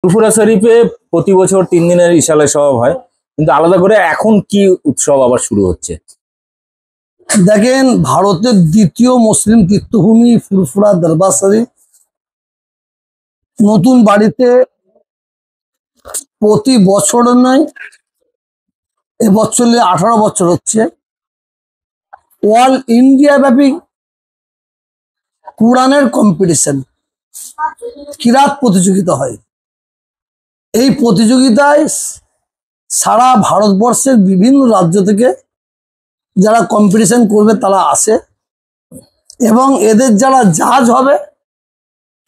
ফুরফুরা শরীফে প্রতি বছর 3 দিনের ইশালা সওয়াব হয়, কিন্তু আলাদা করে এখন কি উৎসব আবার শুরু হচ্ছে? দেখেন, ভারতের দ্বিতীয় মুসলিম তীর্থভূমি ফুরফুরা দরবার শরীফ নতুন বাড়িতে প্রতি বছর নয়, এবছর 18 বছর হচ্ছে অল ইন্ডিয়া ব্যাপী কোরআনের কম্পিটিশন, কিরাত প্রতিযোগিতা হয়। এই প্রতিযোগিতায় সারা ভারতবর্ষের বিভিন্ন রাজ্য থেকে যারা কম্পিটিশন করবে তারা আসে, এবং এদের যারা জাজ হবে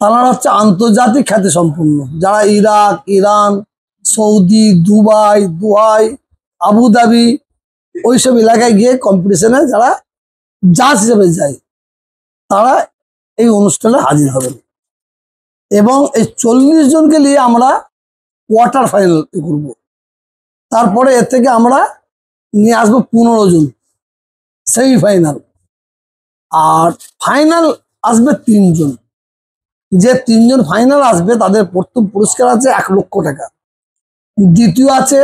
তারা হচ্ছে আন্তর্জাতিক খ্যাতি সম্পন্ন, যারা Iraq, Iran, Saudi, Dubai, Doha, Abu Dhabi ওইসব এলাকায় গিয়ে কম্পিটিশনে যারা জাজ হিসেবে যায় তারা এই অনুষ্ঠানে হাজির হবেন। এবং এই 40 জনকে নিয়ে আমরা কোয়ার্টার ফাইনাল করব। তারপরে এর থেকে আমরা নিয়ে আসবো 15 জন সেমিফাইনাল, আর ফাইনাল আসবে 3 জন। যে 3 জন ফাইনাল আসবে তাদের প্রথম পুরস্কার আছে 1 লক্ষ টাকা, দ্বিতীয় আছে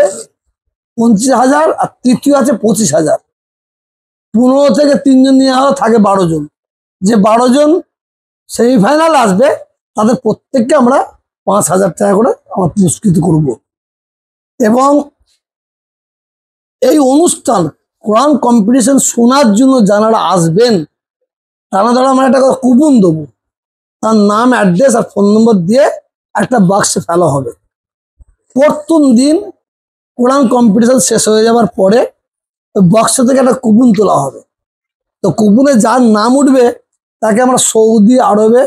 25,000, আর তৃতীয় আছে 25,000। 15 থেকে 3 জন নিয়ে আসা থাকে 12 জন। যে 12 জন সেমিফাইনাল আসবে তাদের প্রত্যেককে আমরা 5,000 টাকা করে আমরা পুরস্কৃত করব। এবং এই অনুষ্ঠান কোরআন কম্পিটিশন শোনার জন্য যারা আসবেন তারা আমরা একটা কুপন দেবো, তার নাম, অ্যাড্রেস আর ফোন নম্বর দিয়ে একটা বাক্সে ফেলা হবে। প্রথম দিন কোরআন কম্পিটিশন শেষ হয়ে যাওয়ার পরে বক্স থেকে একটা কুপন তোলা হবে। তো কুপনে যার নাম উঠবে তাকে আমরা সৌদি আরবে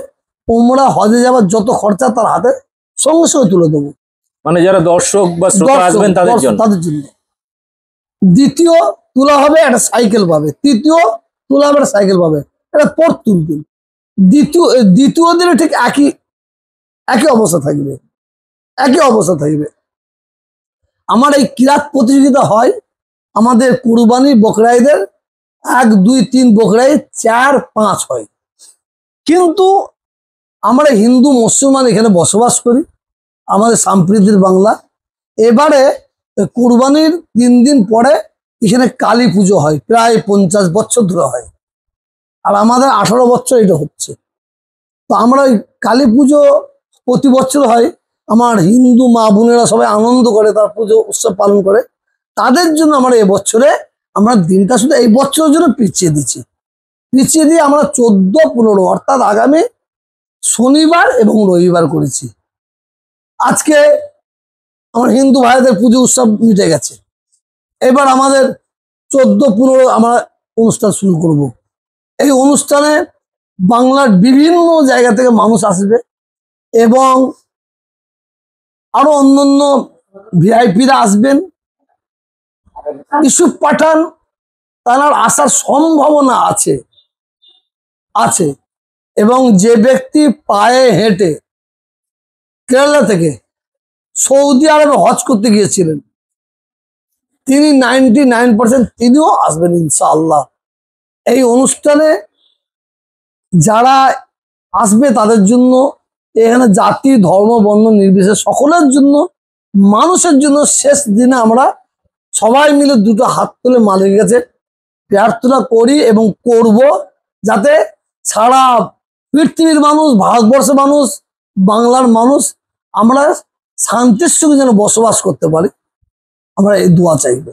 ওমরা হজে যাওয়ার যত খরচা তার হাতে সঙ্গে সঙ্গে তুলে দেবো। মানে যারা দর্শক বা শ্রোতা আসবেন তাদের জন্য। দ্বিতীয় তোলা হবে একটা সাইকেল পাবে, তৃতীয় তোলা হবে একটা সাইকেল পাবে। এটা প্রথম দিন। দ্বিতীয় দিনে ঠিক একই অবস্থা থাকবে, একই অবস্থা থাকবে। আমার এই কিরাত প্রতিযোগিতা হয় আমাদের কুরবানি বকরাইদের 1, 2, 3 বকরাই 4, 5 হয়। কিন্তু আমরা হিন্দু মুসলমান এখানে বসবাস করি, আমাদের সম্প্রীতির বাংলা। এবারে কুরবানির 3 দিন পরে এখানে কালী পুজো হয়, প্রায় 50 বছর ধরে হয়, আর আমাদের 18 বছর এটা হচ্ছে। তো আমরা ওই কালী পুজো প্রতি বছর হয়, আমার হিন্দু মা বোনেরা সবাই আনন্দ করে তার পুজো উৎসব পালন করে। তাদের জন্য আমরা এবছরে আমরা দিনটা শুধু এই বছরের জন্য পিছিয়ে দিচ্ছি। পিছিয়ে দিয়ে আমরা 14, 15 অর্থাৎ আগামী শনিবার এবং রবিবার করেছি। আজকে আমার হিন্দু ভাইদের পুজো উৎসব মিটে গেছে, এবার আমাদের 14, 15 আমরা অনুষ্ঠান শুরু করব। এই অনুষ্ঠানে বাংলার বিভিন্ন জায়গা থেকে মানুষ আসবে, এবং আরো অন্যান্য ভিআইপিরা আসবেন। ইউসুফ পাঠান তার আসার সম্ভাবনা আছে। এবং যে ব্যক্তি পায়ে হেঁটে কেরালা থেকে সৌদি আরবে হজ করতে গিয়েছিলেন তিনি 99% তিনিও আসবেন ইনশাআল্লাহ। এই অনুষ্ঠানে যারা আসবে তাদের জন্য এখানে জাতি, ধর্ম, বর্ণ নির্বিশেষে সকলের জন্য, মানুষের জন্য শেষ দিনে আমরা সবাই মিলে 2টো হাত তুলে মালিকের কাছে প্রার্থনা করি এবং করব, যাতে সারা পৃথিবীর মানুষ, ভারতবর্ষের মানুষ, বাংলার মানুষ আমরা শান্তির সঙ্গে যেন বসবাস করতে পারি। আমরা এই দোয়া চাইব।